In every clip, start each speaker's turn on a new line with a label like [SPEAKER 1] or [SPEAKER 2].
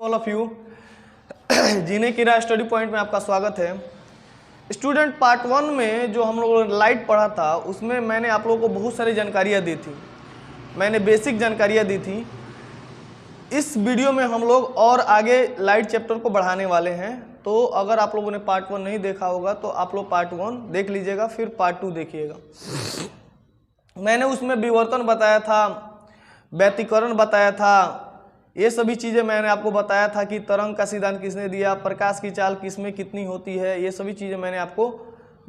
[SPEAKER 1] All of you जीने की राह स्टडी पॉइंट में आपका स्वागत है। स्टूडेंट पार्ट 1 में जो हम लोगों ने लाइट पढ़ा था उसमें मैंने आप लोगों को बहुत सारी जानकारियाँ दी थी, मैंने बेसिक जानकारियाँ दी थी। इस वीडियो में हम लोग और आगे लाइट चैप्टर को बढ़ाने वाले हैं, तो अगर आप लोगों ने पार्ट 1 नहीं देखा होगा तो आप लोग पार्ट 1 देख लीजिएगा, फिर पार्ट 2 देखिएगा। मैंने उसमें विवर्तन बताया था, व्यतिकरण बताया था, ये सभी चीज़ें मैंने आपको बताया था कि तरंग का सिद्धांत किसने दिया, प्रकाश की चाल किसमें कितनी होती है, ये सभी चीज़ें मैंने आपको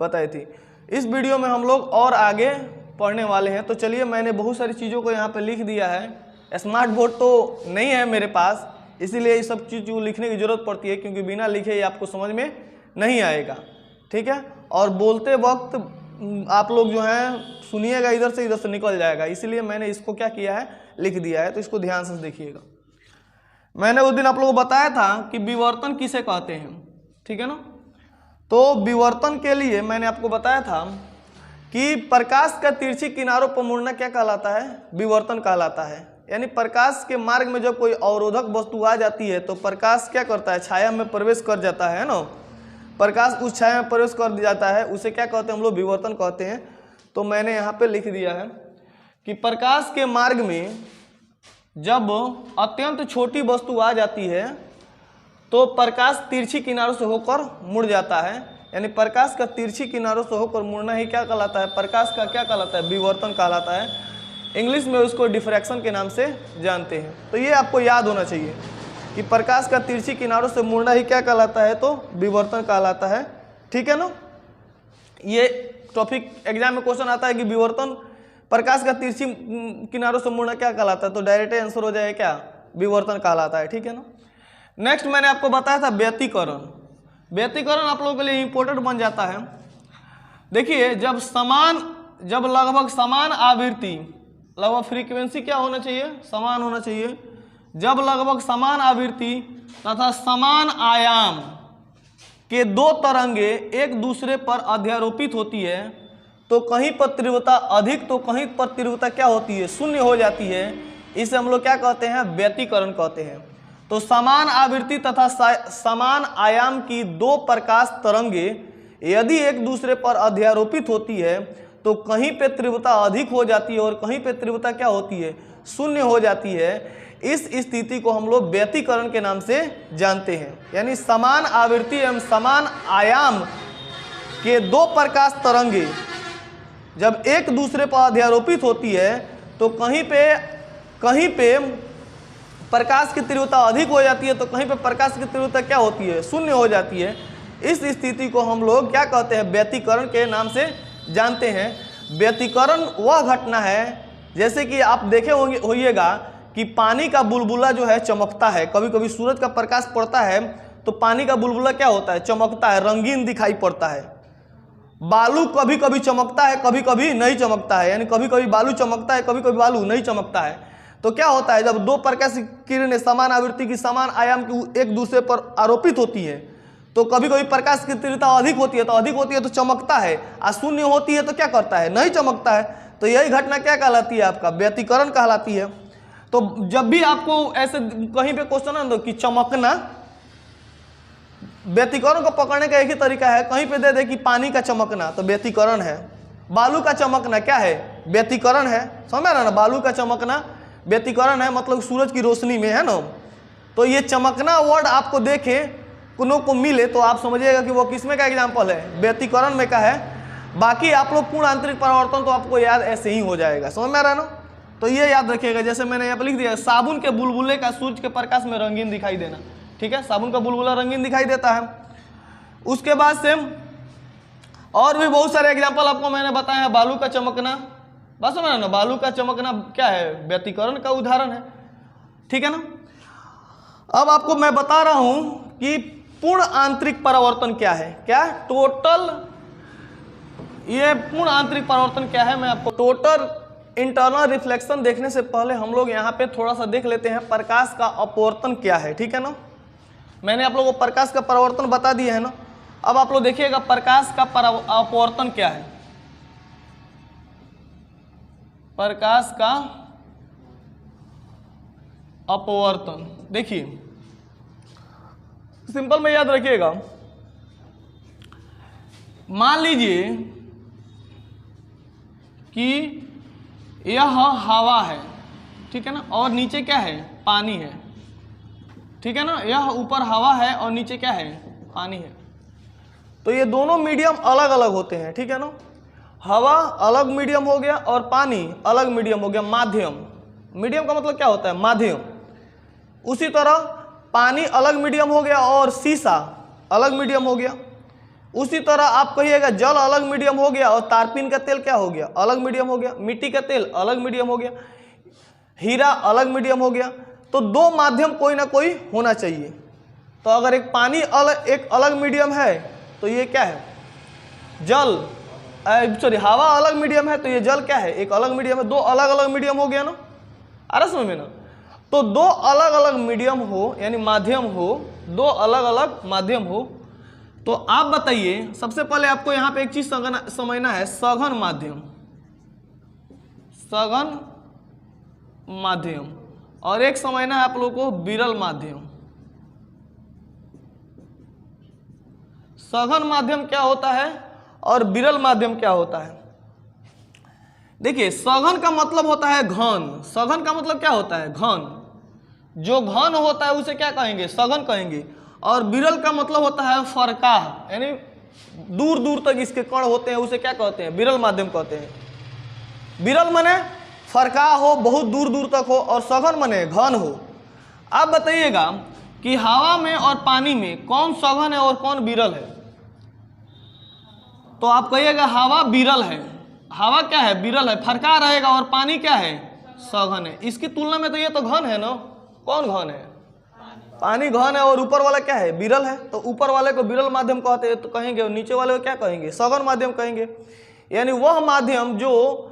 [SPEAKER 1] बताई थी। इस वीडियो में हम लोग और आगे पढ़ने वाले हैं। तो चलिए, मैंने बहुत सारी चीज़ों को यहाँ पे लिख दिया है। स्मार्ट बोर्ड तो नहीं है मेरे पास, इसीलिए ये सब चीज़ को लिखने की ज़रूरत पड़ती है, क्योंकि बिना लिखे ये आपको समझ में नहीं आएगा, ठीक है। और बोलते वक्त आप लोग जो हैं सुनिएगा, इधर से निकल जाएगा, इसीलिए मैंने इसको क्या किया है, लिख दिया है। तो इसको ध्यान से देखिएगा। मैंने उस दिन आप लोगों को बताया था कि विवर्तन किसे कहते हैं, ठीक है ना। तो विवर्तन के लिए मैंने आपको बताया था कि प्रकाश का तिरछी किनारों पर मुड़ना क्या कहलाता है, विवर्तन कहलाता है। यानी प्रकाश के मार्ग में जब कोई अवरोधक वस्तु आ जाती है तो प्रकाश क्या करता है, छाया में प्रवेश कर जाता है ना। प्रकाश उस छाया में प्रवेश कर जाता है, उसे क्या कहते हैं हम लोग, विवर्तन कहते हैं। तो मैंने यहाँ पे लिख दिया है कि प्रकाश के मार्ग में जब अत्यंत छोटी वस्तु आ जाती है तो प्रकाश तिरछी किनारों से होकर मुड़ जाता है। यानी प्रकाश का तिरछी किनारों से होकर मुड़ना ही क्या कहलाता है, प्रकाश का क्या कहलाता है, विवर्तन कहलाता है। इंग्लिश में उसको डिफ्रैक्शन के नाम से जानते हैं। तो ये आपको याद होना चाहिए कि प्रकाश का तिरछी किनारों से मुड़ना ही क्या कहलाता है, तो विवर्तन कहलाता है, ठीक है ना। ये टॉपिक एग्जाम में क्वेश्चन आता है कि विवर्तन, प्रकाश का तिरछी किनारों से मुड़ना क्या कहलाता है, तो डायरेक्ट आंसर हो जाए क्या, विवर्तन कहलाता है, ठीक है ना। नेक्स्ट मैंने आपको बताया था व्यतिकरण। व्यतिकरण आप लोगों के लिए इंपॉर्टेंट बन जाता है। देखिए, जब लगभग समान आवृत्ति, लगभग फ्रीक्वेंसी क्या होना चाहिए, समान होना चाहिए। जब लगभग समान आवृत्ति तथा समान आयाम के दो तरंगे एक दूसरे पर अध्यारोपित होती है तो कहीं पर तीव्रता अधिक तो कहीं पर तीव्रता क्या होती है, शून्य हो जाती है। इसे हम लोग क्या कहते हैं, व्यतिकरण कहते हैं। तो समान आवृत्ति तथा समान आयाम की दो प्रकाश तरंगे यदि एक दूसरे पर अध्यारोपित होती है तो कहीं पे तीव्रता अधिक हो जाती है और कहीं पे तीव्रता क्या होती है, शून्य हो जाती है। इस स्थिति को हम लोग व्यतिकरण के नाम से जानते हैं। यानी समान आवृत्ति एवं समान आयाम के दो प्रकाश तरंगे जब एक दूसरे पर अध्यारोपित होती है तो कहीं पे प्रकाश की तीव्रता अधिक हो जाती है तो कहीं पे प्रकाश की तीव्रता क्या होती है, शून्य हो जाती है। इस स्थिति को हम लोग क्या कहते हैं, व्यतिकरण के नाम से जानते हैं। व्यतिकरण वह घटना है, जैसे कि आप देखे होइएगा कि पानी का बुलबुला जो है चमकता है, कभी कभी सूरज का प्रकाश पड़ता है तो पानी का बुलबुला क्या होता है, चमकता है, रंगीन दिखाई पड़ता है। बालू कभी कभी चमकता है, कभी कभी नहीं चमकता है। यानी कभी कभी बालू चमकता है, कभी कभी बालू नहीं चमकता है। तो क्या होता है, जब दो प्रकाश किरणें समान आवृत्ति की समान आयाम की एक दूसरे पर आरोपित होती है तो कभी कभी प्रकाश की तीव्रता अधिक होती है तो चमकता है, और शून्य होती है तो क्या करता है, नहीं चमकता है। तो यही घटना क्या कहलाती है, आपका व्यतिकरण कहलाती है। तो जब भी आपको ऐसे कहीं पे क्वेश्चन है कि चमकना, व्यतिकरण को पकड़ने का एक ही तरीका है, कहीं पे दे दे कि पानी का चमकना तो व्यतिकरण है, बालू का चमकना क्या है, व्यतिकरण है। समझ रहे ना, बालू का चमकना व्यतिकरण है, मतलब सूरज की रोशनी में, है ना। तो ये चमकना वर्ड आपको देखे को मिले तो आप समझिएगा कि वो किसमें का एग्जाम्पल है, व्यतिकरण में का है। बाकी आप लोग पूर्ण आंतरिक परावर्तन तो आपको याद ऐसे ही हो जाएगा, समझ में आ रहा है ना। तो ये याद रखिएगा, जैसे मैंने यहाँ पर लिख दिया, साबुन के बुलबुले का सूरज के प्रकाश में रंगीन दिखाई देना, ठीक है, साबुन का बुलबुला रंगीन दिखाई देता है। उसके बाद से और भी बहुत सारे एग्जाम्पल आपको मैंने बताया है। बालू का चमकना, बस समझ ना, बालू का चमकना क्या है, व्यतिकरण का उदाहरण है, ठीक है ना। अब आपको मैं बता रहा हूं कि पूर्ण आंतरिक परावर्तन क्या है, क्या टोटल, ये पूर्ण आंतरिक परावर्तन क्या है। मैं आपको टोटल इंटरनल रिफ्लेक्शन देखने से पहले हम लोग यहाँ पे थोड़ा सा देख लेते हैं प्रकाश का अपवर्तन क्या है, ठीक है ना। मैंने आप लोगों को प्रकाश का परावर्तन बता दिया है ना। अब आप लोग देखिएगा प्रकाश का अपवर्तन क्या है। प्रकाश का अपवर्तन, देखिए सिंपल में याद रखिएगा, मान लीजिए कि यह हवा है, ठीक है ना, और नीचे क्या है, पानी है, ठीक है ना, यह ऊपर हवा है और नीचे क्या है, पानी है। तो ये दोनों मीडियम अलग अलग होते हैं, ठीक है ना, हवा अलग मीडियम हो गया और पानी अलग मीडियम हो गया, माध्यम। मीडियम का मतलब क्या होता है, माध्यम। उसी तरह पानी अलग मीडियम हो गया और शीशा अलग मीडियम हो गया। उसी तरह आप कहिएगा जल अलग मीडियम हो गया और तारपीन का तेल क्या हो गया, अलग मीडियम हो गया। मिट्टी का तेल अलग मीडियम हो गया, हीरा अलग मीडियम हो गया। तो दो माध्यम कोई ना कोई होना चाहिए। तो अगर एक पानी एक अलग मीडियम है तो ये क्या है, जल, सॉरी हवा अलग मीडियम है तो ये जल क्या है, एक अलग मीडियम है। दो अलग अलग मीडियम हो गया ना, आ रहा समझ में ना। तो दो अलग अलग मीडियम हो यानी माध्यम हो, दो अलग अलग माध्यम हो, तो आप बताइए, सबसे पहले आपको यहां पे एक चीज समझना है, सघन माध्यम, सघन माध्यम, और एक समझना है आप लोगों को विरल माध्यम। सघन माध्यम क्या होता है और विरल माध्यम क्या होता है। देखिए, सघन का मतलब होता है घन। सघन का मतलब क्या होता है, घन। जो घन होता है उसे क्या कहेंगे, सघन कहेंगे। और विरल का मतलब होता है फरकाह, यानी दूर दूर तक इसके कण होते हैं, उसे क्या कहते हैं, विरल माध्यम कहते हैं। विरल माने फरकाह हो, बहुत दूर दूर तक हो, और सघन माने घन हो। आप बताइएगा कि हवा में और पानी में कौन सघन है और कौन विरल है। तो आप कहिएगा हवा विरल है, हवा क्या है, विरल है, फरका रहेगा, और पानी क्या है, सघन है। इसकी तुलना में तो ये तो घन है ना। कौन घन है, पानी घन है, और ऊपर वाला क्या है, विरल है। तो ऊपर वाले को विरल माध्यम कहते हैं तो कहेंगे, और नीचे वाले को क्या कहेंगे, सघन माध्यम कहेंगे। यानी वह माध्यम जो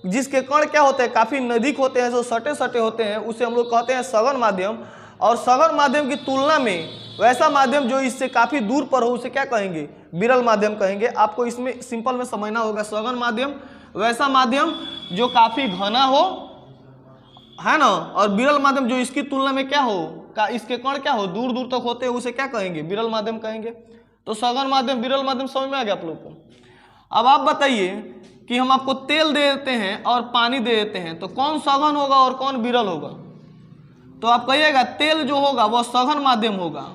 [SPEAKER 1] जिसके कण क्या होते हैं, काफी नजदीक होते हैं, जो सटे सटे होते हैं, उसे हम लोग कहते हैं सघन माध्यम। और सघन माध्यम की तुलना में वैसा माध्यम जो इससे काफी दूर पर हो उसे क्या कहेंगे, विरल माध्यम कहेंगे। आपको इसमें सिंपल में समझना होगा, सघन माध्यम वैसा माध्यम जो काफी घना हो, है ना, और विरल माध्यम जो इसकी तुलना में क्या हो, इसके कण क्या हो, दूर दूर तक होते हैं, उसे क्या कहेंगे, विरल माध्यम कहेंगे। तो सघन माध्यम, विरल माध्यम समझ में आ गया आप लोग को। अब आप बताइए कि हम आपको तेल दे देते हैं और पानी दे देते हैं, तो कौन सघन होगा और कौन विरल होगा। तो आप कहिएगा तेल जो होगा वह सघन माध्यम होगा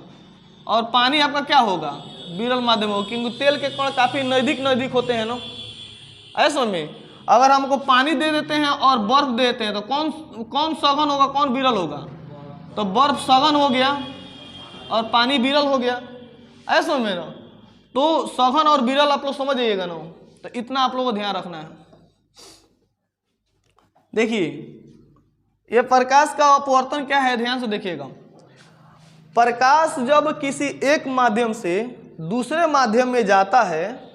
[SPEAKER 1] और पानी आपका क्या होगा, विरल माध्यम होगा, क्योंकि तेल के कण काफी नजदीक नजदीक होते हैं ना। ऐसा में अगर हमको पानी दे देते हैं और बर्फ दे देते हैं तो कौन सघन होगा, कौन विरल होगा। तो बर्फ सघन हो गया और पानी विरल हो गया। ऐसा में ना, तो सघन और विरल आप लोग समझ जाइएगा ना। तो इतना आप लोगों को ध्यान रखना है। देखिए, ये प्रकाश का अपवर्तन क्या है, ध्यान से देखिएगा। प्रकाश जब किसी एक माध्यम से दूसरे माध्यम में जाता है,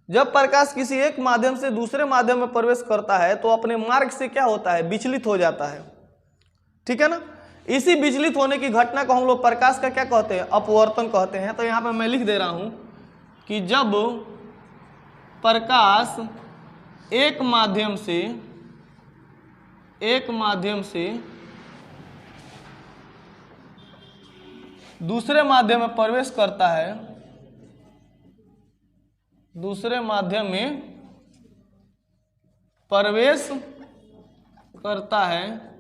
[SPEAKER 1] जब प्रकाश किसी एक माध्यम से दूसरे माध्यम में प्रवेश करता है तो अपने मार्ग से क्या होता है, विचलित हो जाता है, ठीक है ना। इसी विचलित होने की घटना को हम लोग प्रकाश का क्या कहते हैं, अपवर्तन कहते हैं। तो यहाँ पे मैं लिख दे रहा हूं कि जब प्रकाश एक माध्यम से दूसरे माध्यम में प्रवेश करता है, दूसरे माध्यम में प्रवेश करता है,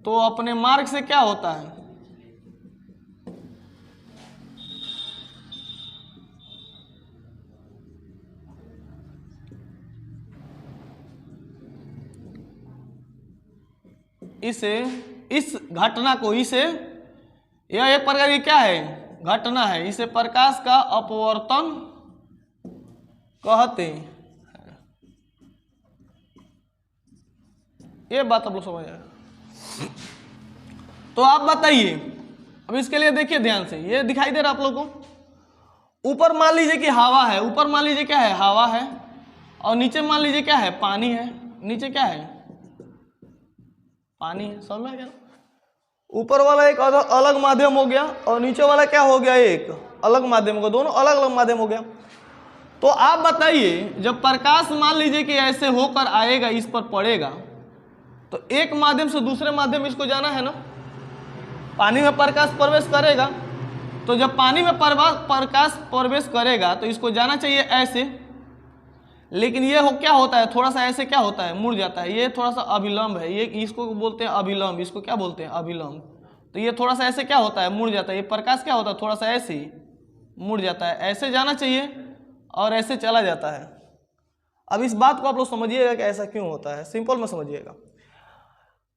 [SPEAKER 1] तो अपने मार्ग से क्या होता है, इस घटना को, यह एक प्रकार की क्या है, घटना है, इसे प्रकाश का अपवर्तन कहते हैं। ये बात आप लोग समझ आए। तो आप बताइए, अब इसके लिए देखिए ध्यान से, ये दिखाई दे रहा आप लोगों को। ऊपर मान लीजिए कि हवा है, ऊपर मान लीजिए क्या है, हवा है, और नीचे मान लीजिए क्या है, पानी है। नीचे क्या है, पानी है, समझ में आ गया। ऊपर वाला एक अलग माध्यम हो गया और नीचे वाला क्या हो गया, एक अलग माध्यम हो गया, दोनों अलग अलग माध्यम हो गया। तो आप बताइए, जब प्रकाश मान लीजिए कि ऐसे होकर आएगा, इस पर पड़ेगा, तो एक माध्यम से दूसरे माध्यम इसको जाना है ना। पानी में प्रकाश प्रवेश करेगा तो जब पानी में प्रकाश प्रवेश करेगा तो इसको जाना चाहिए ऐसे, लेकिन ये क्या होता है, थोड़ा सा ऐसे क्या होता है, मुड़ जाता है। ये थोड़ा सा अभिलंब है, ये इसको बोलते हैं अभिलंब, इसको क्या बोलते हैं, अभिलंब। तो ये थोड़ा सा ऐसे क्या होता है, मुड़ जाता है। ये प्रकाश क्या होता है, थोड़ा सा ऐसे ही मुड़ जाता है, ऐसे जाना चाहिए और ऐसे चला जाता है। अब इस बात को आप लोग समझिएगा कि ऐसा क्यों होता है, सिंपल में समझिएगा।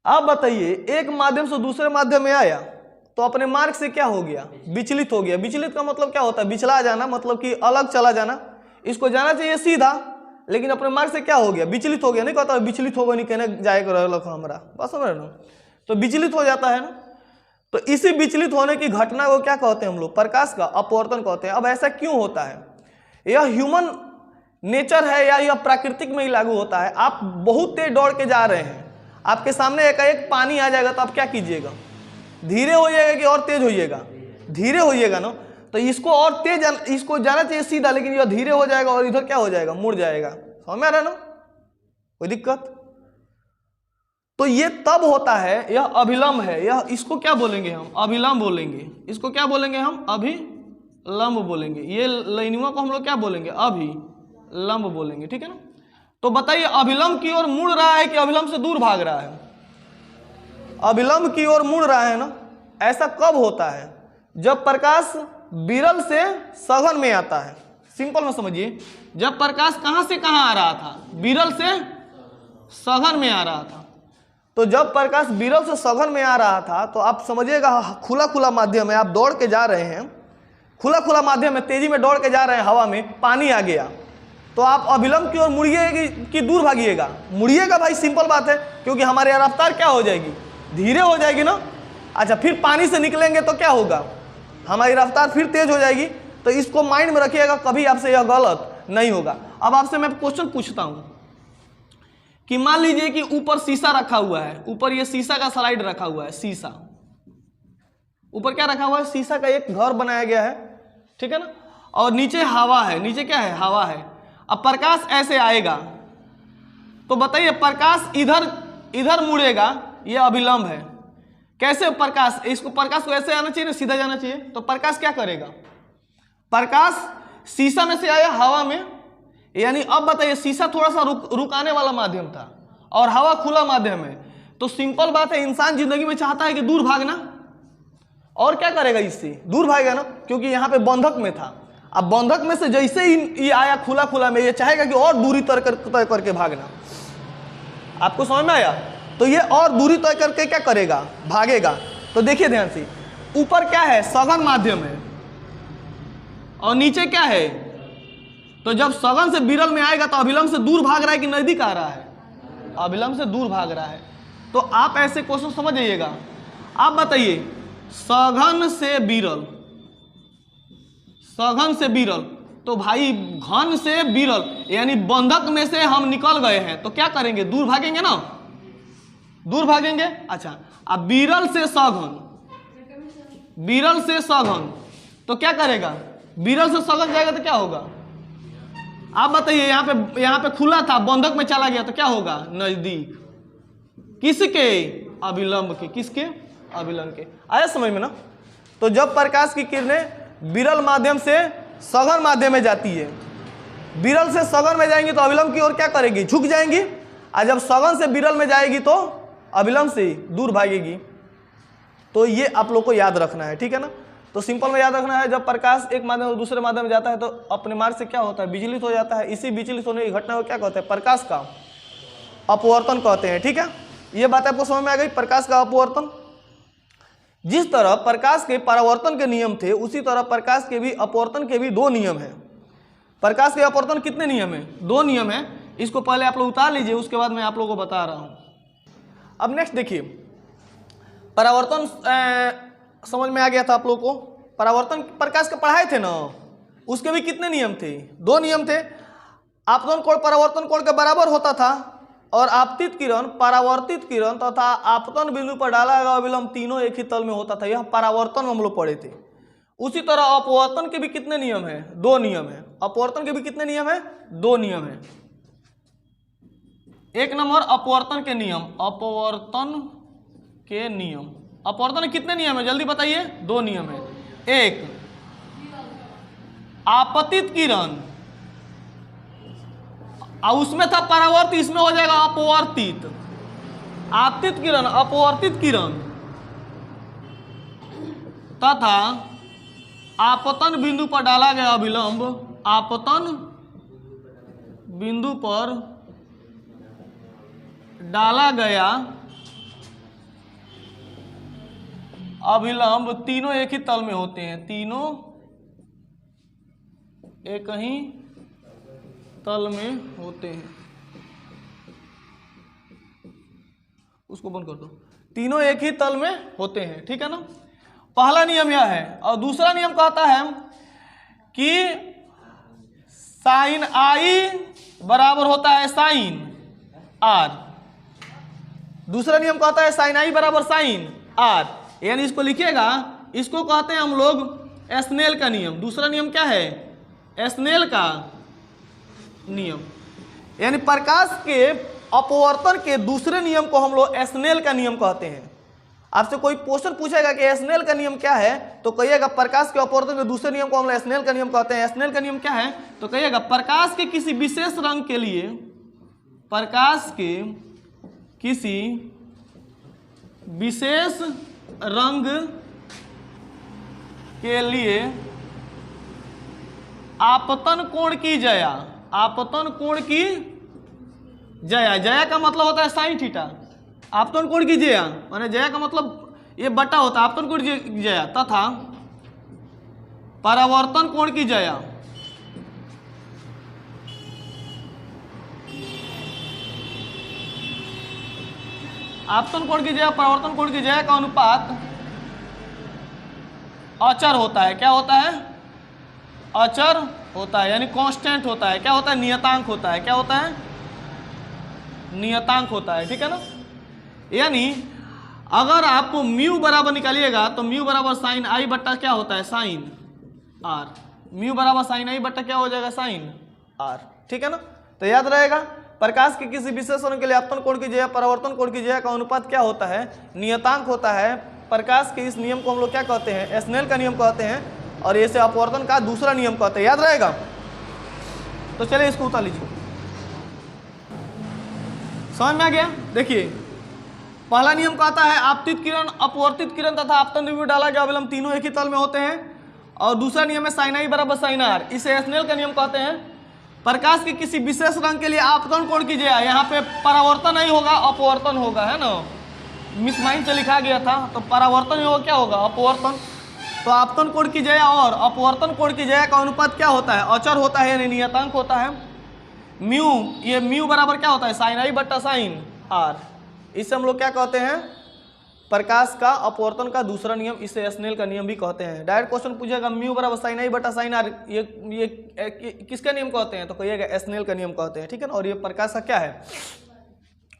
[SPEAKER 1] आप बताइए, एक माध्यम से दूसरे माध्यम में आया तो अपने मार्ग से क्या हो गया, विचलित हो गया। विचलित का मतलब क्या होता है, बिचला जाना, मतलब कि अलग चला जाना। इसको जाना चाहिए सीधा, लेकिन अपने मार्ग से क्या हो गया, विचलित हो गया। नहीं कहता विचलित होगा, नहीं कहने जाएगा हमारा, बस समझ रहे ना, तो विचलित हो जाता है ना। तो इसी विचलित होने की घटना को क्या कहते हैं हम लोग, प्रकाश का अपवर्तन कहते हैं। अब ऐसा क्यों होता है, यह ह्यूमन नेचर है या यह प्राकृतिक में ही लागू होता है। आप बहुत तेज दौड़ के जा रहे हैं, आपके सामने एकाएक पानी आ जाएगा तो आप क्या कीजिएगा, धीरे हो जाएगा कि और तेज होइएगा, धीरे होइएगा ना। तो इसको और तेज, इसको जाना चाहिए सीधा, लेकिन यह धीरे हो जाएगा और इधर क्या हो जाएगा, मुड़ जाएगा। समझ में आ रहा है ना, कोई दिक्कत। तो ये तब होता है, यह अभिलंब है। यह इसको क्या बोलेंगे हम, अभिलंब बोलेंगे। इसको क्या बोलेंगे हम, अभिलंब बोलेंगे। ये लाइनों को हम लोग क्या बोलेंगे, अभिलंब बोलेंगे, ठीक है ना। तो बताइए, अभिलंब की ओर मुड़ रहा है कि अभिलंब से दूर भाग रहा है, अभिलंब की ओर मुड़ रहा है ना। ऐसा कब होता है, जब प्रकाश विरल से सघन में आता है। सिंपल में समझिए, जब प्रकाश कहां से कहां आ रहा था, विरल से सघन में आ रहा था। तो जब प्रकाश विरल से सघन में आ रहा था तो आप समझिएगा, खुला खुला माध्यम में आप दौड़ के जा रहे हैं, खुला खुला माध्यम में तेजी में दौड़ के जा रहे हैं, हवा में पानी आ गया तो आप अभिलंब की ओर मुड़िएगा कि दूर भागिएगा, मुड़िएगा भाई, सिंपल बात है, क्योंकि हमारी रफ्तार क्या हो जाएगी, धीरे हो जाएगी ना। अच्छा, फिर पानी से निकलेंगे तो क्या होगा, हमारी रफ्तार फिर तेज हो जाएगी। तो इसको माइंड में रखिएगा, कभी आपसे यह गलत नहीं होगा। अब आपसे मैं क्वेश्चन पूछता हूं कि मान लीजिए कि ऊपर शीशा रखा हुआ है, ऊपर ये शीशा का स्लाइड रखा हुआ है, शीशा ऊपर क्या रखा हुआ है, शीशा का एक घर बनाया गया है, ठीक है ना। और नीचे हवा है, नीचे क्या है, हवा है। अब प्रकाश ऐसे आएगा तो बताइए, प्रकाश इधर इधर मुड़ेगा, ये अभिलंब है। कैसे प्रकाश, इसको प्रकाश को ऐसे आना चाहिए ना, सीधा जाना चाहिए। तो प्रकाश क्या करेगा, प्रकाश शीशा में से आया हवा में, यानी अब बताइए, शीशा थोड़ा सा रुकाने वाला माध्यम था और हवा खुला माध्यम है। तो सिंपल बात है, इंसान जिंदगी में चाहता है कि दूर भागना, और क्या करेगा, इससे दूर भागेगा ना, क्योंकि यहाँ पे बंधक में था। अब बंधक में से जैसे ही ये आया खुला खुला में, ये चाहेगा कि और दूरी तय करके भागना। आपको समझ में आया, तो ये और दूरी तय करके क्या करेगा, भागेगा। तो देखिए ध्यान से, ऊपर क्या है, सघन माध्यम है, और नीचे क्या है। तो जब सघन से विरल में आएगा तो अभिलंब से दूर भाग रहा है कि नजदीक आ रहा है, अभिलंब से दूर भाग रहा है। तो आप ऐसे क्वेश्चन समझ जाइएगा। आप बताइए, सघन से विरल, सघन से विरल, तो भाई घन से विरल, यानी बंधक में से हम निकल गए हैं, तो क्या करेंगे, दूर भागेंगे ना, दूर भागेंगे। अच्छा, अब विरल से सघन, विरल से सघन, तो क्या करेगा, विरल से सघन जाएगा तो क्या होगा। आप बताइए, यहाँ पे खुला था, बंधक में चला गया तो क्या होगा, नजदीक। किसके, अभिलंब के, किसके, अभिलंब के। आया समझ में ना। तो जब प्रकाश की किरणें विरल माध्यम से सघन माध्यम में जाती है, विरल से सघन में जाएंगी तो अभिलंब की ओर क्या करेगी, झुक जाएंगी। और जब सघन से विरल में जाएगी तो अभिलंब से दूर भागेगी। तो ये आप लोग को याद रखना है, ठीक है ना। तो सिंपल में याद रखना है, जब प्रकाश एक माध्यम से दूसरे माध्यम में जाता है तो अपने मार्ग से क्या होता है, विचलित हो जाता है। इसी विचलित होने की घटना को क्या कहते हैं, प्रकाश का अपवर्तन कहते हैं, ठीक है। ये बात आपको समझ में आ गई, प्रकाश का अपवर्तन। जिस तरह प्रकाश के परावर्तन के नियम थे, उसी तरह प्रकाश के भी अपवर्तन के भी दो नियम हैं। प्रकाश के अपवर्तन कितने नियम हैं, दो नियम हैं। इसको पहले आप लोग उतार लीजिए, उसके बाद मैं आप लोगों को बता रहा हूं। अब नेक्स्ट देखिए, परावर्तन समझ में आ गया था आप लोगों को। परावर्तन प्रकाश के पढ़ाए थे ना, उसके भी कितने नियम थे, दो नियम थे। आपतन कोण परावर्तन कोण के बराबर होता था, और आपतित किरण, परावर्तित किरण तथा आपतन बिंदु पर डाला गया अभिलंब तीनों एक ही तल में होता था। यह परावर्तन हम लोग पढ़े थे। उसी तरह अपवर्तन के भी कितने नियम हैं, दो नियम है। अपवर्तन के भी कितने नियम है, दो नियम है। एक नंबर अपवर्तन के नियम, अपवर्तन के नियम। अपवर्तन के कितने नियम है, जल्दी बताइए, दो नियम है। एक आपतित किरण, और उसमें था परावर्तित, इसमें हो जाएगा अपवर्तित। आपतित किरण, अपवर्तित किरण तथा आपतन बिंदु पर डाला गया अभिलंब, आपतन बिंदु पर डाला गया अभिलंब तीनों एक ही तल में होते हैं, तीनों एक ही तल में होते हैं। उसको बंद कर दो। तीनों एक ही तल में होते हैं, ठीक है ना। पहला नियम यह है। और दूसरा नियम कहता है कि साइन आई बराबर होता है साइन आर। दूसरा नियम कहता है साइन आई बराबर साइन आर, यानी इसको लिखिएगा, इसको कहते हैं हम लोग एस्नेल का नियम। दूसरा नियम क्या है? एस्नेल का नियम। यानी प्रकाश के अपवर्तन के दूसरे नियम को हम लोग एस्नेल का नियम कहते हैं। आपसे कोई क्वेश्चन पूछेगा कि एस्नेल का नियम क्या है, तो कहिएगा प्रकाश के अपवर्तन के दूसरे नियम को हम लोग एस्नेल का नियम कहते हैं। एस्नेल का नियम क्या है? तो कहिएगा प्रकाश के किसी विशेष रंग के लिए, प्रकाश के किसी विशेष रंग के लिए आपतन कोण की जया, आपतन कोण की जया, जया का मतलब होता है साइन थीटा, आपतन कोण की जया माने जया का मतलब ये बटा होता है आपतन कोण की जया, तथा परावर्तन कोण की जया, आपतन कोण की जया परावर्तन कोण की जया का अनुपात अचर होता है। क्या होता है? अचर होता है, यानी कांस्टेंट होता है। क्या होता है? नियतांक होता है। क्या होता है? नियतांक होता है, ठीक है ना। यानी अगर आपको म्यू बराबर निकालिएगा तो म्यू बराबर साइन आई बट्टा क्या होता है? Sine R. म्यू बराबर साइन आई बट्टा क्या हो जाएगा? साइन आर, ठीक है ना। तो याद रहेगा, प्रकाश के किसी विशेष रंग के लिए आपतन कोण की जया परावर्तन कोण की जया का अनुपात क्या होता है? नियतांक होता है। प्रकाश के इस नियम को हम लोग क्या कहते हैं? एस्नेल का नियम कहते हैं, और इसे अपवर्तन का दूसरा नियम कहते हैं। याद रहेगा। तो चलिए इसको उतार लीजिए। समझ में आ गया? देखिए, पहला नियम कहता है आपतित किरण, अपवर्तित किरण तथा आपतन बिंदु डाला गया अभिलंब तीनों एक ही तल में होते हैं। और दूसरा नियम है साइन आई बराबर साइन आर, इसे एस्नेल का नियम कहते हैं। प्रकाश के किसी विशेष रंग के लिए आपतन कोण की जया, यहाँ पे परावर्तन नहीं होगा, अपवर्तन होगा, है ना। मिस माइंड से लिखा गया था, तो परावर्तन होगा, क्या होगा? अपवर्तन। तो आपतन कोण की जया और अपवर्तन कोण की जया का अनुपात क्या होता है? अचर होता है, यानी नियतांक होता है। म्यू, ये म्यू बराबर क्या होता है? साइन आई बट्टा साइन आर। इसे हम लोग क्या कहते हैं? प्रकाश का अपवर्तन का दूसरा नियम, इसे एस्नेल का नियम भी कहते हैं। डायरेक्ट क्वेश्चन पूछेगा म्यू बराबर साइन आई बटा साइन आर, ये किसका नियम कहते हैं? तो कहिएगा एस्नेल का नियम कहते हैं, ठीक है ना। और ये प्रकाश का क्या है?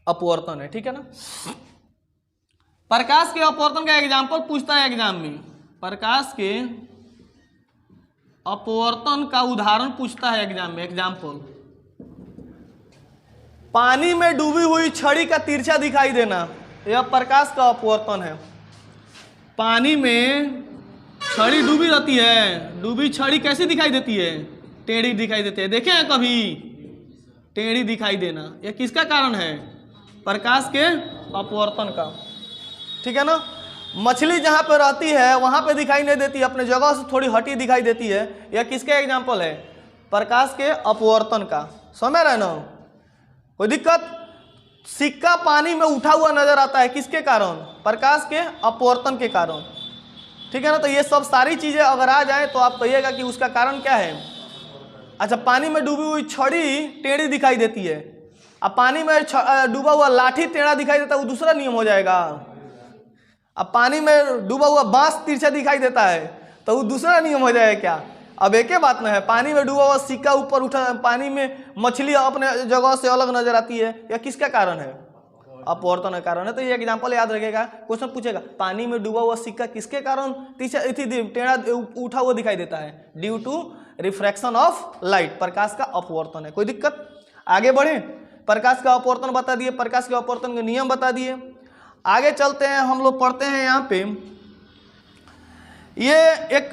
[SPEAKER 1] अपवर्तन है, ठीक है ना। प्रकाश के अपवर्तन का एग्जाम्पल पूछता है एग्जाम में। प्रकाश के अपवर्तन का उदाहरण पूछता है एग्जाम में। एग्जाम्पल, पानी में डूबी हुई छड़ी का तिरछा दिखाई देना, यह प्रकाश का अपवर्तन है। पानी में छड़ी डूबी रहती है, डूबी छड़ी कैसी दिखाई देती है? टेढ़ी दिखाई देती है। देखे हैं कभी टेढ़ी दिखाई देना? यह किसका कारण है? प्रकाश के अपवर्तन का, ठीक है ना। मछली जहां पे रहती है वहां पे दिखाई नहीं देती, अपने जगह से थोड़ी हटी दिखाई देती है। यह किसके एग्जाम्पल है? प्रकाश के अपवर्तन का। समझ रहे ना? कोई दिक्कत? सिक्का पानी में उठा हुआ नजर आता है, किसके कारण? प्रकाश के अपवर्तन के कारण, ठीक है ना। तो ये सब सारी चीजें अगर आ जाए तो आप कहिएगा कि उसका कारण क्या है। अच्छा, पानी में डूबी हुई छड़ी टेढ़ी दिखाई देती है, अब पानी में डूबा हुआ लाठी टेढ़ा दिखाई देता है, वो दूसरा नियम हो जाएगा। अब पानी में डूबा हुआ बांस तिरछा दिखाई देता है, तो वो दूसरा नियम हो जाएगा क्या? अब एक ही बात ना है। पानी में डूबा हुआ सिक्का ऊपर उठा, पानी में मछली अपने जगह से अलग नजर आती है, या किसका कारण है? अपवर्तन का कारण है। तो ये एग्जांपल याद रखेगा। क्वेश्चन पूछेगा पानी में डूबा हुआ सिक्का किसके कारण टेढ़ा उठा हुआ दिखाई देता है? Due to refraction of light, प्रकाश का अपवर्तन है। कोई दिक्कत? आगे बढ़े। प्रकाश का अपवर्तन बता दिए, प्रकाश के अपवर्तन के नियम बता दिए। आगे चलते हैं, हम लोग पढ़ते हैं यहाँ पे ये एक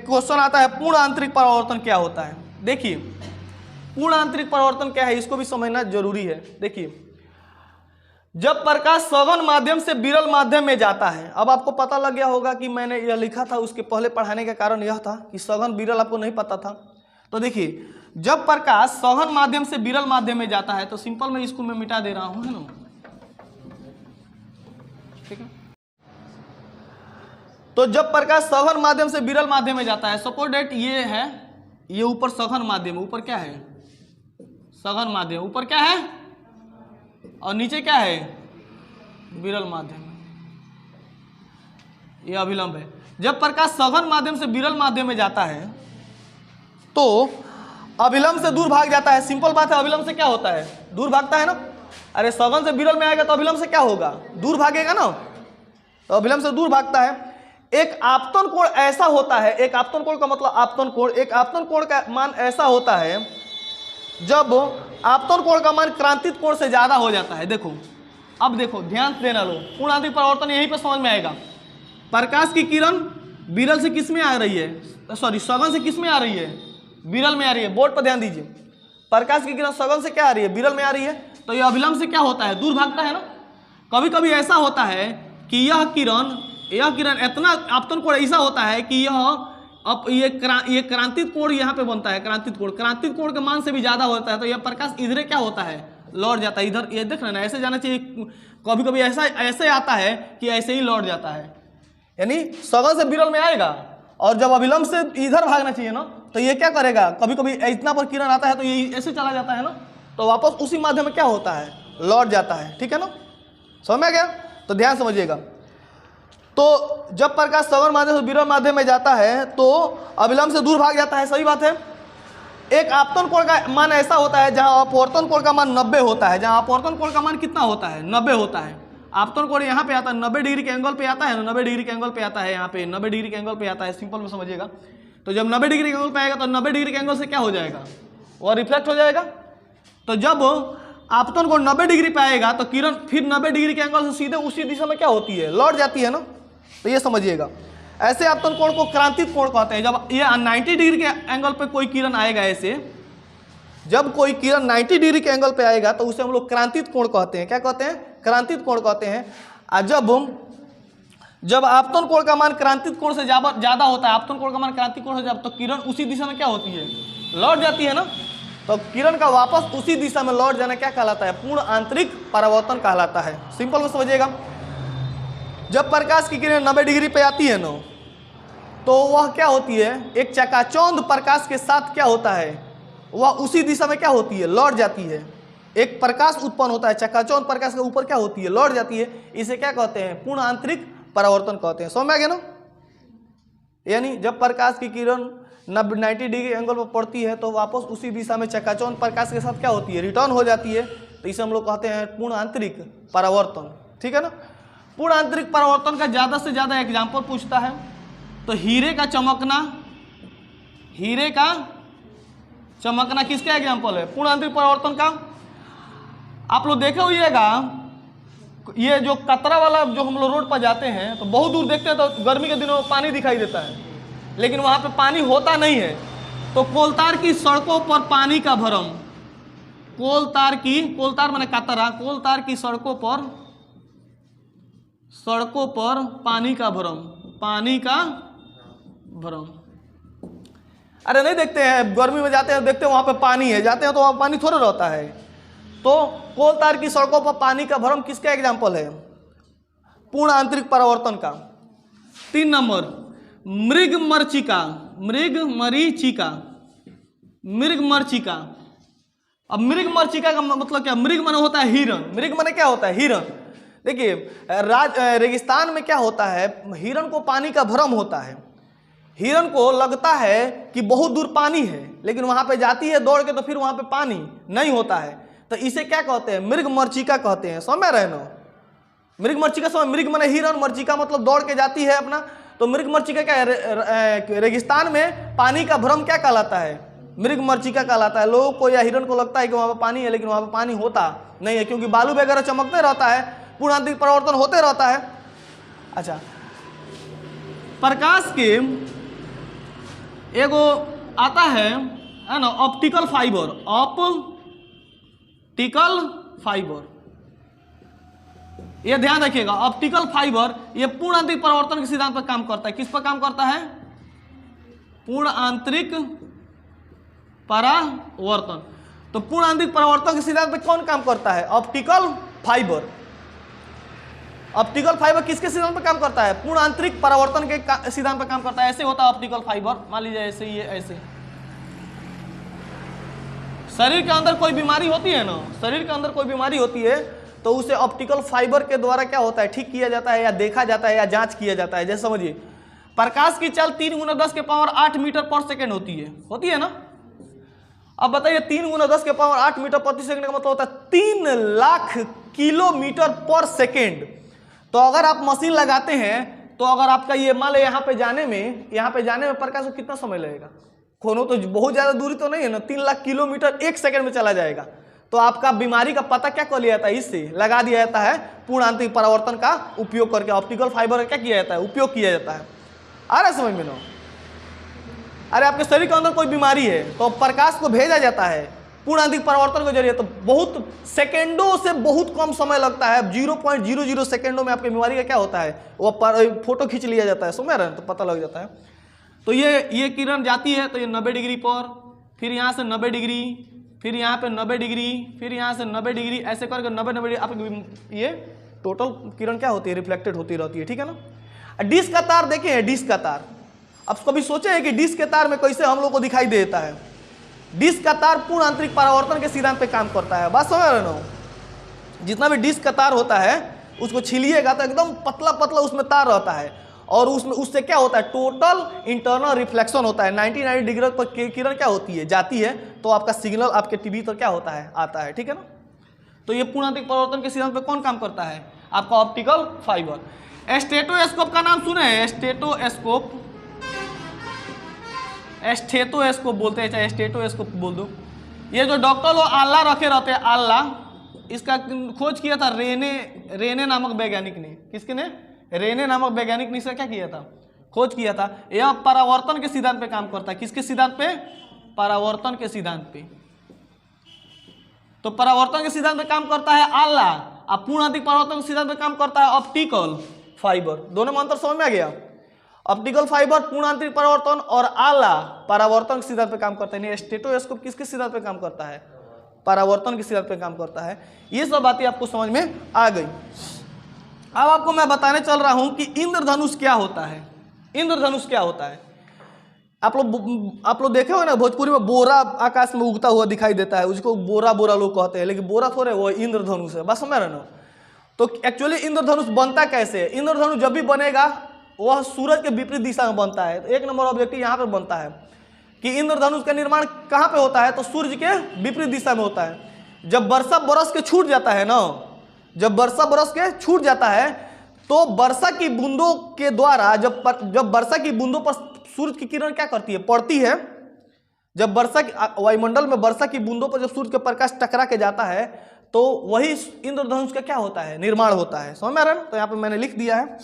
[SPEAKER 1] क्वेश्चन आता है, पूर्ण आंतरिक परावर्तन क्या होता है। देखिए पूर्ण आंतरिक परावर्तन क्या है, इसको भी समझना जरूरी है। देखिए जब प्रकाश सघन माध्यम से विरल माध्यम में जाता है, अब आपको पता लग गया होगा कि मैंने यह लिखा था, उसके पहले पढ़ाने का कारण यह था कि सघन विरल आपको नहीं पता था। तो देखिए जब प्रकाश सघन माध्यम से विरल माध्यम में जाता है, तो सिंपल मैं इसको मैं मिटा दे रहा हूं, है ना, ठीक है। तो जब प्रकाश सघन माध्यम से विरल माध्यम में जाता है, सपोज डेट ये है, ये ऊपर सघन माध्यम, ऊपर क्या है, सघन माध्यम, ऊपर क्या है और नीचे क्या है, विरल माध्यम, ये अभिलंब है। जब प्रकाश सघन माध्यम से विरल माध्यम में जाता है तो अभिलंब से दूर भाग जाता है। सिंपल बात है, अभिलंब से क्या होता है, दूर भागता है ना। अरे सघन से विरल में आएगा तो अभिलंब से क्या होगा, दूर भागेगा ना, तो अभिलंब से दूर भागता है। एक आपतन कोण ऐसा होता है, एक आपतन कोण का मतलब आपतन कोण, एक आपतन कोण का मान ऐसा होता है जब आपतन कोण का मान क्रांतिक कोण से ज्यादा हो जाता है। देखो अब देखो ध्यान देना लो, पूर्ण आंतरिक परावर्तन यहीं पे समझ में आएगा। प्रकाश की किरण विरल से किस में आ रही है, सॉरी सघन से किस में आ रही है, विरल में आ रही है। बोर्ड पर ध्यान दीजिए, प्रकाश की किरण सघन से क्या आ रही है, विरल में आ रही है, तो यह अभिलंब से क्या होता है, दूर भागता है ना। कभी कभी ऐसा होता है कि यह किरण इतना आपतन कोण ऐसा होता है कि यह अब ये क्रांतिक कोण यहाँ पे बनता है, क्रांतिक कोण के मान से भी ज्यादा होता है, तो यह प्रकाश इधर क्या होता है, लौट जाता है इधर। ये देख रहे ना, ऐसे जाना चाहिए। कभी कभी ऐसा ऐसे आता है कि ऐसे ही लौट जाता है, यानी सघन से विरल में आएगा और जब अभिलंब से इधर भागना चाहिए ना, तो ये क्या करेगा, कभी कभी इतना पर किरण आता है तो ये ऐसे चला जाता है ना, तो वापस उसी माध्यम में क्या होता है, लौट जाता है। ठीक है ना, समझ में आ गया, तो ध्यान समझिएगा। तो जब प्रकाश सघन माध्यम से विरल माध्यम में जाता है तो अभिलंब से दूर भाग जाता है, सही बात है। एक आपतन कोण का मान ऐसा होता है जहां अपवर्तन कोण का मान 90 होता है, जहां अपवर्तन कोण का मान कितना होता है, 90 होता है। आपतन कोण यहाँ पे आता है 90 डिग्री के एंगल पे आता है, 90 डिग्री के एंगल पे आता है, यहाँ पे 90 डिग्री के एंगल पे आता है, सिंपल में समझिएगा। तो जब 90 डिग्री के एंगल पे आएगा तो 90 डिग्री के एंगल से क्या हो जाएगा, वो रिफ्लेक्ट हो जाएगा। तो जब आपतन कोण 90 डिग्री पे आएगा तो किरण फिर 90 डिग्री के एंगल से सीधे उसी दिशा में क्या होती है, लौट जाती है ना, तो ये समझिएगा। ऐसे आपतन कोण को क्रांतिक कोण कहते हैं। जब ये 90 डिग्री के एंगल पे कोई किरण आएगा, ऐसे जब कोई किरण 90 डिग्री के एंगल पे आएगा तो उसे हम लोग क्रांतिक कोण कहते हैं। क्या कहते हैं, क्रांतिक कोण कहते हैं। जब आपतन कोण का मान क्रांतिक कोण से ज्यादा होता है, आपतन कोण का मान क्रांतिक कोण से ज्यादा, तो किरण उसी दिशा में क्या होती है, लौट जाती है ना। तो किरण का वापस उसी दिशा में लौट जाना क्या कहलाता है, पूर्ण आंतरिक परावर्तन कहलाता है। सिंपल में समझिएगा। जब प्रकाश की किरण 90 डिग्री पे आती है ना, तो वह क्या होती है, एक चकाचौंध प्रकाश के साथ क्या होता है, वह उसी दिशा में क्या होती है, लौट जाती है। एक प्रकाश उत्पन्न होता है, चकाचौंध प्रकाश के ऊपर क्या होती है, लौट जाती है। इसे क्या कहते हैं, पूर्ण आंतरिक परावर्तन कहते हैं। समझ में आ गया ना। यानी जब प्रकाश की किरण 90 डिग्री एंगल पर पड़ती है तो वापस उसी दिशा में चकाचौंध प्रकाश के साथ क्या होती है, रिटर्न हो जाती है। तो इसे हम लोग कहते हैं पूर्ण आंतरिक परावर्तन। ठीक है ना। पूर्ण आंतरिक परावर्तन का ज्यादा से ज्यादा एग्जाम्पल पूछता है तो हीरे का चमकना, हीरे का चमकना किसका एग्जाम्पल है, पूर्ण आंतरिक परावर्तन का। आप लोग देखे होइएगा, ये जो कतरा वाला जो हम लोग रोड पर जाते हैं तो बहुत दूर देखते हैं तो गर्मी के दिनों में पानी दिखाई देता है, लेकिन वहां पे पानी होता नहीं है। तो कोलतार की सड़कों पर पानी का भरम, कोलतार माने कतरा, कोलतार की सड़कों पर पानी का भरम, पानी का भरम। अरे नहीं देखते हैं, गर्मी में जाते हैं देखते हैं वहां पे पानी है, जाते हैं तो वहां पानी थोड़ा रहता है। तो कोलतार की सड़कों पर पानी का भरम किसका एग्जाम्पल है, पूर्ण आंतरिक परावर्तन का। 3 नंबर मृगमरीचिका, मृगमरीचिका, मृगमरीचिका। अब मृगमरीचिका का मतलब क्या, मृग माने होता है हिरण, मृग माने क्या होता है, हिरण। देखिए रेगिस्तान में क्या होता है, हिरण को पानी का भ्रम होता है। हिरण को लगता है कि बहुत दूर पानी है, लेकिन वहां पे जाती है दौड़ के तो फिर वहां पे पानी नहीं होता है। तो इसे क्या कहते हैं, मृगमरीचिका कहते हैं। समझ रहे ना, मृगमरीचिका समझ, मृग माने हिरण, मरीचिका मतलब दौड़ के जाती है अपना। तो मृगमरीचिका क्या है, रेगिस्तान में पानी का भ्रम क्या कहलाता है, मृगमरीचिका कहलाता है। लोगों को या हिरण को लगता है कि वहां पर पानी है, लेकिन वहां पर पानी होता नहीं है, क्योंकि बालू वगैरह चमकते रहता है, पूर्ण आंतरिक परावर्तन होते रहता है। अच्छा, प्रकाश के एगो आता है ना ऑप्टिकल फाइबर, ऑप्टिकल फाइबर, ये ध्यान रखिएगा। ऑप्टिकल फाइबर ये पूर्ण आंतरिक परावर्तन के सिद्धांत पर काम करता है। किस पर काम करता है? पूर्ण आंतरिक परावर्तन। तो पूर्ण आंतरिक परावर्तन के सिद्धांत पर कौन काम करता है? Optical fibre. ऑप्टिकल फाइबर किसके सिद्धांत पर काम करता है? पूर्ण आंतरिक परावर्तन के सिद्धांत पर काम करता है। ऐसे होता है ऑप्टिकल फाइबर, मान लीजिए ऐसे, ये ऐसे। शरीर के अंदर कोई बीमारी होती है ना, शरीर के अंदर कोई बीमारी होती है तो उसे ऑप्टिकल फाइबर के द्वारा क्या होता है? ठीक किया जाता है, या देखा जाता है, या जांच किया जाता है। जैसे समझिए, प्रकाश की चाल 3 × 10⁻8 मीटर पर सेकेंड होती है ना। अब बताइए 3 × 10⁻8 मीटर प्रति सेकंड का मतलब होता है 3 लाख किलोमीटर पर सेकेंड। तो अगर आप मशीन लगाते हैं तो अगर आपका ये मान लो यहाँ पे जाने में प्रकाश को कितना समय लगेगा? कोनो तो बहुत ज्यादा दूरी तो नहीं है ना, 3 लाख किलोमीटर 1 सेकंड में चला जाएगा। तो आपका बीमारी का पता क्या कर लिया जाता है? इससे लगा दिया जाता है। पूर्ण आंतरिक परावर्तन का उपयोग करके ऑप्टिकल फाइबर का क्या किया जाता है? उपयोग किया जाता है। आ रहा है समझ में ना? अरे आपके शरीर के अंदर कोई बीमारी है तो प्रकाश को भेजा जाता है पूर्ण आंतरिक परावर्तन के जरिए। तो बहुत सेकेंडों से बहुत कम समय लगता है, 0.00 सेकेंडों में आपकी बीमारी का क्या होता है? वो फोटो खींच लिया जाता है, समझ रहे हैं? तो पता लग जाता है। तो ये किरण जाती है तो ये 90 डिग्री पर, फिर यहाँ से 90 डिग्री, फिर यहाँ पे 90 डिग्री, फिर यहाँ से 90 डिग्री, ऐसे करके 90 डिग्री आपकी ये टोटल किरण क्या होती है? रिफ्लेक्टेड होती रहती है, ठीक है ना। डिस्क का तार देखे हैं, डिस्क का तार। अब कभी सोचे हैं कि डिस्क के तार में कैसे हम लोग को दिखाई देता है? डिस्क का तार पूर्ण आंतरिक परावर्तन के सिद्धांत पे काम करता है। बात समझ रहे हो? जितना भी डिस्क का तार होता है उसको छिलिएगा तो एकदम पतला पतला उसमें तार रहता है, और उससे क्या होता है? टोटल इंटरनल रिफ्लेक्शन होता है। 90 डिग्री पर किरण क्या होती है? जाती है, तो आपका सिग्नल आपके टीवी पर क्या होता है? आता है, ठीक है ना। तो ये पूर्ण आंतरिक परावर्तन के सिद्धांत पे कौन काम करता है? आपका ऑप्टिकल फाइबर। स्टेथोस्कोप का नाम सुने हैं? स्टेथोस्कोप बोलते हैं, चाहे स्टेथोस्कोप बोल दो। ये जो डॉक्टर लोग आल्ला रखे रहते हैं, आल्ला, इसका खोज किया था रेने नामक वैज्ञानिक ने। किसके ने? रेने नामक वैज्ञानिक ने इसका क्या किया था? खोज किया था। यह परावर्तन के सिद्धांत पे काम करता है। किसके सिद्धांत पे? परावर्तन के सिद्धांत पे। तो परावर्तन के सिद्धांत पे काम करता है आल्ला, और पूर्ण आंतरिक परावर्तन के सिद्धांत पे काम करता है ऑप्टिकल फाइबर। दोनों में अंतर समझ में आ गया? ऑप्टिकल फाइबर पूर्ण आंतरिक परावर्तन और आला परावर्तन के सिद्धांत पे काम करता है। स्टेथोस्कोप किसके सिद्धांत पे काम करता है? परावर्तन के सिद्धांत पे काम करता है। ये सब बातें आपको समझ में आ गई। अब आपको मैं बताने चल रहा हूं कि इंद्रधनुष क्या होता है। इंद्रधनुष क्या होता है? आप लोग देखे हो ना, भोजपुरी में बोरा आकाश में उगता हुआ दिखाई देता है, उसको बोरा बोरा लोग कहते हैं, लेकिन बोरा थोड़े, वो इंद्रधनुष है। बस समझ रहे ना? तो एक्चुअली इंद्रधनुष बनता कैसे है? इंद्रधनुष जब भी बनेगा वह सूरज के विपरीत दिशा में बनता है। तो एक नंबर ऑब्जेक्टिव यहाँ पे बनता है कि इंद्रधनुष का निर्माण कहाँ पे होता है? तो सूर्य के विपरीत दिशा में होता है। जब वर्षा बरस के छूट जाता है ना, जब वर्षा बरस के छूट जाता है तो वर्षा की बूंदों के द्वारा जब वर्षा की बूंदों पर सूर्य की किरण क्या करती है? पड़ती है। जब वायुमंडल में वर्षा की बूंदों पर जब सूर्य का प्रकाश टकरा के जाता है तो वही इंद्रधनुष का क्या होता है? निर्माण होता है। समझ में आ रहा है? तो यहाँ पे मैंने लिख दिया है,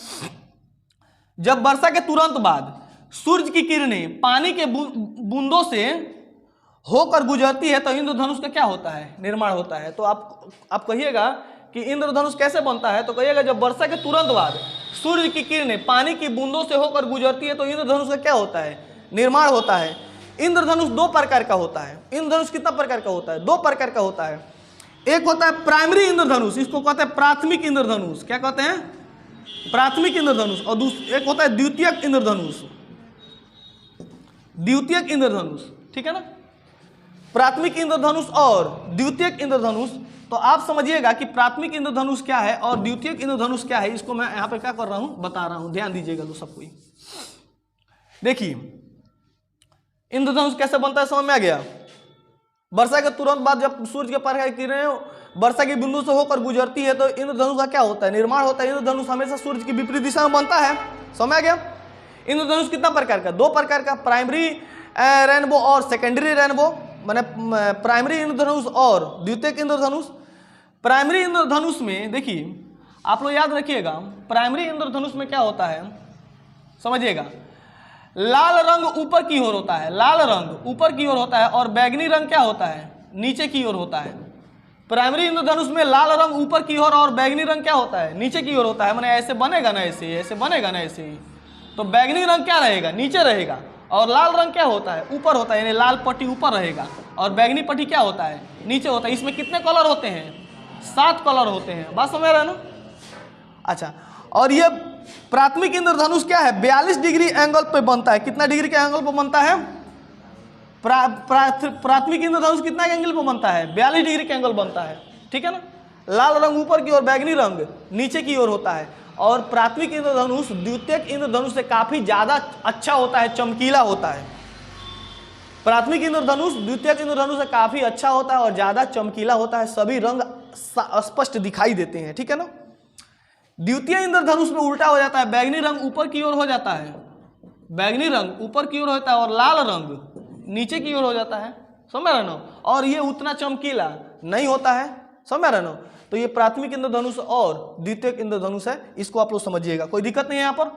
[SPEAKER 1] जब वर्षा के तुरंत बाद सूर्य की किरणें पानी के बूंदों से होकर गुजरती है तो इंद्रधनुष का क्या होता है? निर्माण होता है। तो आप कहिएगा कि इंद्रधनुष कैसे बनता है? तो कहिएगा जब वर्षा के तुरंत बाद सूर्य की किरणें पानी की बूंदों से होकर गुजरती है तो इंद्रधनुष का क्या होता है? निर्माण होता है। इंद्रधनुष 2 प्रकार का होता है। इंद्रधनुष कितना प्रकार का होता है? 2 प्रकार का होता है। एक होता है प्राइमरी इंद्रधनुष, इसको कहते हैं प्राथमिक इंद्रधनुष। क्या कहते हैं? प्राथमिक इंद्रधनुष। और एक होता है द्वितीयक इंद्रधनुष। द्वितीयक इंद्रधनुष, ठीक है ना। प्राथमिक इंद्रधनुष और द्वितीयक इंद्रधनुष। तो आप समझिएगा कि प्राथमिक इंद्रधनुष क्या है और द्वितीयक इंद्रधनुष क्या है, इसको मैं यहां पे क्या कर रहा हूं? बता रहा हूं। ध्यान दीजिएगा तो सब कोई देखिए इंद्रधनुष कैसे बनता है, समझ में आ गया? वर्षा के तुरंत बाद जब सूर्य के प्रकाश की किरणें वर्षा की बिंदु से होकर गुजरती है तो इंद्रधनुष का क्या होता है? निर्माण होता है। इंद्रधनुष हमेशा सूर्य की विपरीत दिशा में बनता है। समझ आ गया? इंद्रधनुष कितना प्रकार का? 2 प्रकार का, प्राइमरी रेनबो और सेकेंडरी रेनबो, माने प्राइमरी इंद्रधनुष और द्वितीयक इंद्रधनुष। प्राइमरी इंद्रधनुष में देखिए आप लोग याद रखिएगा, प्राइमरी इंद्रधनुष में क्या होता है? समझिएगा। लाल रंग ऊपर की ओर होता है, लाल रंग ऊपर की ओर होता है और बैगनी रंग क्या होता है, नीचे की ओर होता है। प्राइमरी इंद्रधनुष में लाल रंग ऊपर की ओर और बैगनी रंग क्या होता है, नीचे की ओर होता है। माने ऐसे बनेगा ना, ऐसे बनेगा ना, ऐसे ही। तो बैगनी रंग क्या रहेगा, नीचे रहेगा, और लाल रंग क्या होता है, ऊपर होता है, यानी लाल पट्टी ऊपर रहेगा और बैगनी पट्टी क्या होता है, नीचे होता है। इसमें कितने कलर होते हैं, 7 कलर होते हैं। बात समझ रहे हैं ना। अच्छा, और ये प्राथमिक इंद्रधनुष क्या है, 42 डिग्री एंगल पे बनता है। कितना डिग्री के एंगल पे बनता है, प्राथमिक इंद्रधनुष कितना एंगल पे बनता है, 42 डिग्री के एंगल बनता है। ठीक है ना। लाल रंग ऊपर की ओर, बैगनी रंग नीचे की ओर होता है। और प्राथमिक इंद्रधनुष द्वितीयक इंद्रधनुष से काफी ज्यादा अच्छा होता है, चमकीला होता है। प्राथमिक इंद्रधनुष द्वितीयक इंद्रधनुष से काफी अच्छा होता है और ज्यादा चमकीला होता है, सभी रंग स्पष्ट दिखाई देते हैं। ठीक है ना। द्वितीय इंद्रधनुष में उल्टा हो जाता है, बैगनी रंग ऊपर की ओर हो जाता है, बैगनी रंग ऊपर की ओर होता है और लाल रंग नीचे की ओर हो जाता है। समझ रहे ना। और ये उतना चमकीला नहीं होता है। समझ रहे ना। तो ये प्राथमिक इंद्रधनुष और द्वितीयक इंद्रधनुष है, इसको आप लोग समझिएगा, कोई दिक्कत नहीं है यहाँ पर।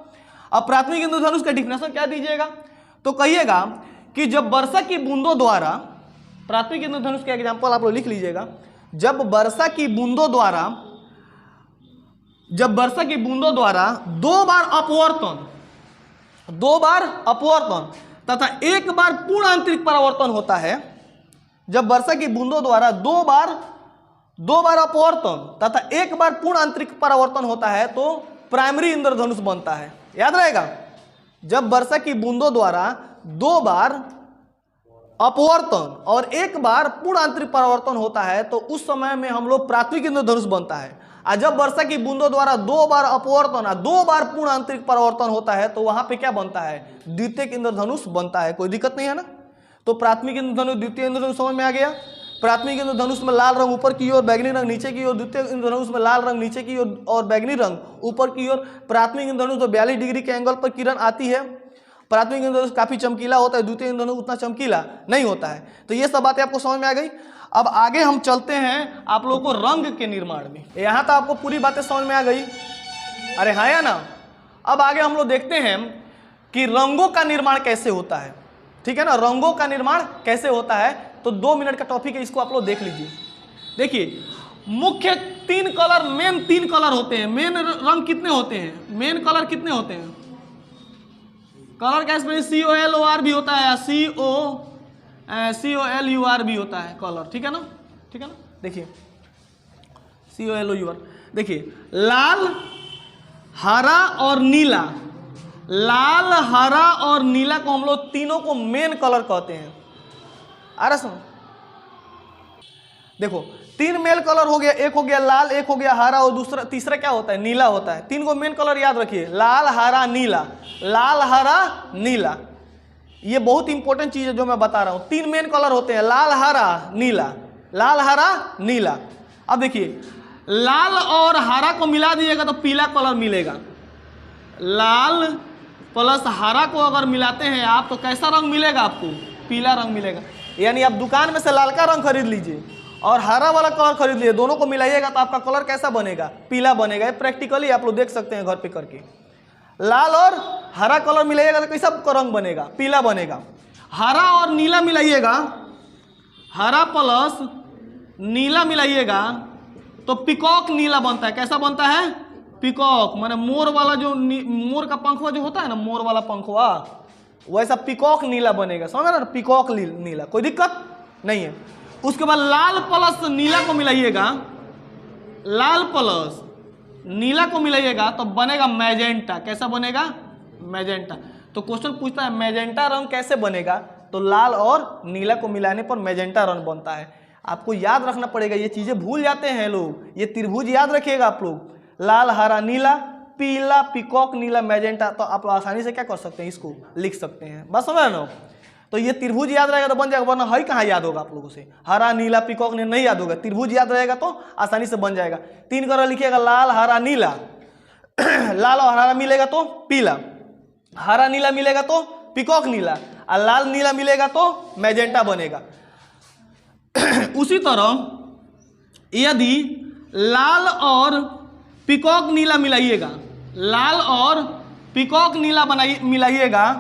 [SPEAKER 1] अब प्राथमिक इंद्रधनुष का डिफिनेशन क्या दीजिएगा, तो कहिएगा कि जब वर्षा की बूंदों द्वारा, प्राथमिक इंद्रधनुष का एग्जाम्पल आप लोग लिख लीजिएगा, जब वर्षा की बूंदों द्वारा 2 बार अपवर्तन तथा 1 बार पूर्ण आंतरिक परावर्तन होता है। जब वर्षा की बूंदों द्वारा 2 बार अपवर्तन तथा 1 बार पूर्ण आंतरिक परावर्तन होता है तो प्राइमरी इंद्रधनुष बनता है। याद रहेगा, जब वर्षा की बूंदों द्वारा 2 बार अपवर्तन और 1 बार पूर्ण आंतरिक परावर्तन होता है तो उस समय में हम लोग प्राथमिक इंद्रधनुष बनता है। और जब वर्षा की बूंदों द्वारा 2 बार अपवर्तन और 2 बार पूर्ण आंतरिक परावर्तन होता है तो वहां पे क्या बनता है, द्वितीयक इंद्रधनुष बनता है। कोई दिक्कत नहीं है ना। तो प्राथमिक इंद्रधनुष, द्वितीय इंद्रधनुष समझ में आ गया। प्राथमिक इंद्रधनुष में लाल रंग ऊपर की ओर, बैगनी रंग नीचे की ओर। द्वितीय इंद्रधनुष में लाल रंग नीचे की ओर और बैगनी रंग ऊपर की ओर। प्राथमिक इंद्रधनुष तो 42 डिग्री के एंगल पर किरण आती है। प्राथमिक इंद्रधनुष काफी चमकीला होता है, द्वितीय इंद्रधनुष उतना चमकीला नहीं होता है। तो ये सब बातें आपको समझ में आ गई। अब आगे हम चलते हैं आप लोगों को रंग के निर्माण में। यहाँ तो आपको पूरी बातें समझ में आ गई, अरे हाँ या ना। अब आगे हम लोग देखते हैं कि रंगों का निर्माण कैसे होता है। ठीक है ना, रंगों का निर्माण कैसे होता है। तो 2 मिनट का टॉपिक है, इसको आप लोग देख लीजिए। देखिए, मुख्य 3 कलर, मेन 3 कलर होते हैं। मेन रंग कितने होते हैं, मेन कलर कितने होते हैं, कलर का स्पेलिंग COLOR भी होता है, COLUR भी होता है कलर। ठीक है ना, ठीक है ना। देखिए COLOUR, देखिए लाल, हरा और नीला। लाल, हरा और नीला को हम लोग तीनों को मेन कलर कहते हैं। आ रहा सुनो, देखो 3 मेन कलर हो गया, एक हो गया लाल, एक हो गया हरा और तीसरा क्या होता है, नीला होता है। 3 को मेन कलर याद रखिए, लाल, हरा, नीला। लाल, हरा, नीला, ये बहुत इंपॉर्टेंट चीज है जो मैं बता रहा हूं। 3 मेन कलर होते हैं, लाल, हरा, नीला। लाल, हरा, नीला। अब देखिए, लाल और हरा को मिला दीजिएगा तो पीला कलर मिलेगा। लाल प्लस हरा को अगर मिलाते हैं आप तो कैसा रंग मिलेगा आपको, पीला रंग मिलेगा। यानी आप दुकान में से लाल का रंग खरीद लीजिए और हरा वाला कलर खरीद लीजिए, दोनों को मिलाइएगा तो आपका कलर कैसा बनेगा, पीला बनेगा। ये प्रैक्टिकली आप लोग देख सकते हैं घर पे करके। लाल और हरा कलर मिलाइएगा तो कैसा रंग बनेगा, पीला बनेगा। हरा और नीला मिलाइएगा, हरा प्लस नीला मिलाइएगा तो पिकॉक नीला बनता है। कैसा बनता है, पिकॉक, माने मोर वाला, जो मोर का पंखवा जो होता है ना, मोर वाला पंखवा, वैसा पिकॉक नीला बनेगा। समझ ना, पिकॉक नीला, कोई दिक्कत नहीं है। उसके बाद लाल प्लस नीला को मिलाइएगा, लाल प्लस नीला को मिलाइएगा तो बनेगा मैजेंटा। कैसा बनेगा, मैजेंटा। तो क्वेश्चन पूछता है मैजेंटा रंग कैसे बनेगा, तो लाल और नीला को मिलाने पर मैजेंटा रंग बनता है। आपको याद रखना पड़ेगा, ये चीजें भूल जाते हैं लोग। ये त्रिभुज याद रखिएगा आप लोग, लाल, हरा, नीला, पीला, पिकॉक, नीला, मैजेंटा। तो आप आसानी से क्या कर सकते हैं, इसको लिख सकते हैं। बस समझ ना। तो ये त्रिभुज याद रहेगा तो बन जाएगा, वरना है कहाँ याद होगा आप लोगों से, हरा, नीला, पिकॉक नहीं याद होगा। त्रिभुज याद रहेगा तो आसानी से बन जाएगा। 3 कलर लिखिएगा, लाल, हरा, नीला। लाल और हरा मिलेगा तो पीला, हरा नीला मिलेगा तो पिकॉक नीला, और लाल नीला मिलेगा तो मैजेंटा बनेगा। उसी तरह यदि लाल और पिकॉक नीला मिलाइएगा, लाल और पीकॉक नीला मिलाइएगा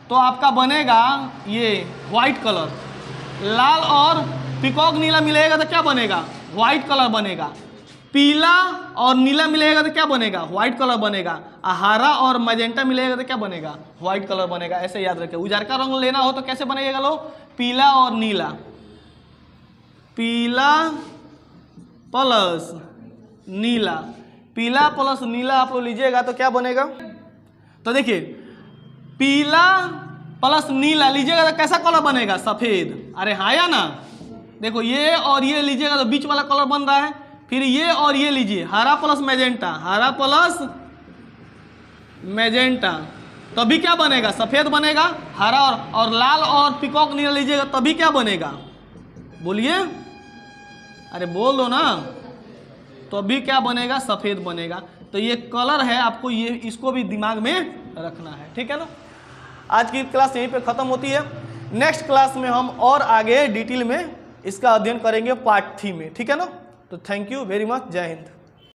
[SPEAKER 1] तो आपका बनेगा ये व्हाइट कलर। लाल और पीकॉक नीला मिलाइएगा तो क्या बनेगा? व्हाइट कलर बनेगा। पीला और नीला मिलेगा तो क्या बनेगा? व्हाइट कलर बनेगा। हरा और मैजेंटा मिलेगा तो क्या बनेगा? व्हाइट कलर बनेगा। ऐसे याद रखें। उजारका रंग लेना हो तो कैसे बनेगा लोग? पीला और नीला, पीला प्लस नीला, पीला प्लस नीला आप लोग लीजिएगा तो क्या बनेगा? तो देखिए पीला प्लस नीला लीजिएगा तो कैसा कलर बनेगा? सफेद। अरे हाँ या ना? देखो ये और ये लीजिएगा तो बीच वाला कलर बन रहा है। फिर ये और ये लीजिए, हरा प्लस मैजेंटा, हरा प्लस मैजेंटा, तभी क्या बनेगा? सफेद बनेगा। हरा और लाल और पीकॉक नीला लीजिएगा तभी क्या बनेगा? बोलिए, अरे बोल दो ना। तो अभी क्या बनेगा? सफेद बनेगा। तो ये कलर है, आपको ये इसको भी दिमाग में रखना है, ठीक है ना। आज की क्लास यहीं पे खत्म होती है। नेक्स्ट क्लास में हम और आगे डिटेल में इसका अध्ययन करेंगे पार्ट 3 में, ठीक है ना। तो थैंक यू वेरी मच। जय हिंद।